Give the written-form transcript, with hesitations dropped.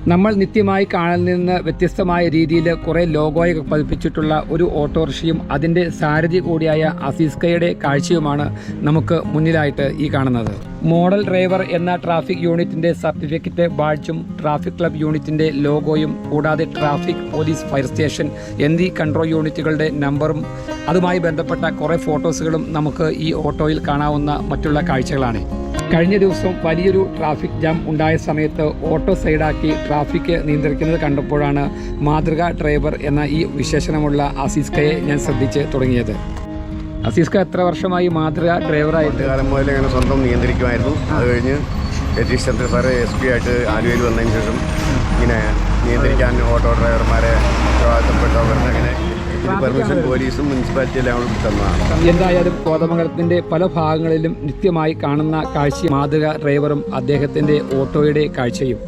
നമ്മൾ നിത്യമായി കാണലിൽ നിന്ന് വ്യത്യസ്തമായ രീതിയിൽ കുറേ ലോഗോയൊക്കെ പതിപ്പിച്ചിട്ടുള്ള ഒരു ഓട്ടോറിക്ഷയും അതിൻ്റെ സാരഥി കൂടിയായ അസീസ്കയുടെ കാഴ്ചയുമാണ് നമുക്ക് മുന്നിലായിട്ട് ഈ കാണുന്നത്. മോഡൽ ഡ്രൈവർ എന്ന ട്രാഫിക് യൂണിറ്റിൻ്റെ സർട്ടിഫിക്കറ്റ് ബാഡ്ജും ട്രാഫിക് ക്ലബ് യൂണിറ്റിൻ്റെ ലോഗോയും കൂടാതെ ട്രാഫിക് പോലീസ് ഫയർ സ്റ്റേഷൻ എന്നീ കൺട്രോൾ യൂണിറ്റുകളുടെ നമ്പറും അതുമായി ബന്ധപ്പെട്ട കുറേ ഫോട്ടോസുകളും നമുക്ക് ഈ ഓട്ടോയിൽ കാണാവുന്ന മറ്റുള്ള കാഴ്ചകളാണ്. കഴിഞ്ഞ ദിവസം വലിയൊരു ട്രാഫിക് ജാം ഉണ്ടായ സമയത്ത് ഓട്ടോ സൈഡാക്കി ട്രാഫിക് നിയന്ത്രിക്കുന്നത് കണ്ടപ്പോഴാണ് മാതൃക ഡ്രൈവർ എന്ന ഈ വിശേഷണമുള്ള അസീസ്കയെ ഞാൻ ശ്രദ്ധിച്ച് തുടങ്ങിയത്. അസീസ്ക എത്ര വർഷമായി മാതൃക ഡ്രൈവറായിട്ട്? കാലം മുതൽ ഞങ്ങൾ സ്വന്തം നിയന്ത്രിക്കുമായിരുന്നു. അത് കഴിഞ്ഞ് യതീഷ് ചന്ദ്ര സാറ് SP ആയിട്ട് ആലുവയിൽ വന്നതിന് ശേഷം ഇങ്ങനെ നിയന്ത്രിക്കാൻ ഓട്ടോ ഡ്രൈവർമാരെ ഉത്തരവാദിത്തപ്പെട്ടവർക്ക് അങ്ങനെ പെർമിഷൻ പോലീസും മുനിസിപ്പാലിറ്റി എല്ലാം തന്നതാണ്. എന്തായാലും കോതമംഗലത്തിൻ്റെ പല ഭാഗങ്ങളിലും നിത്യമായി കാണുന്ന കാഴ്ച മാതൃക ഡ്രൈവറും അദ്ദേഹത്തിൻ്റെ ഓട്ടോയുടെ കാഴ്ചയും.